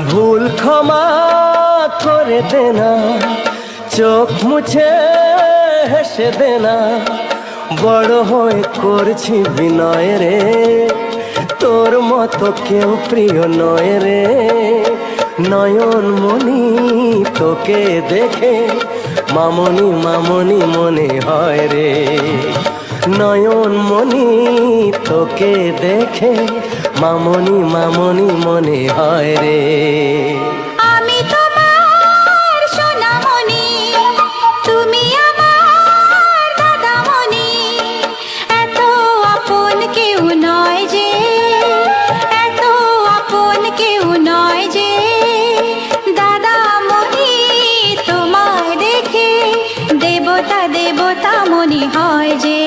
ভুল ক্ষমা করে দেনা, চোখ মুছে হেসে দেনা, বড় হয়ে করছি বিনয় রে, তোর মতো কেউ প্রিয় নয় রে। নয়ন মনি তোকে দেখে মামনি মামনি মনে হয় রে, নয়ন মনি তোকে দেখে মামনি মামনি মনে হয় রে। আমি তোমার সোনামণি, তুমি আমার দাদামণি, এত আপন কেউ নয় যে, এত আপন কেউ নয় যে, দাদামণি তোমায় দেখে দেবতা দেবতা মনে হয় যে।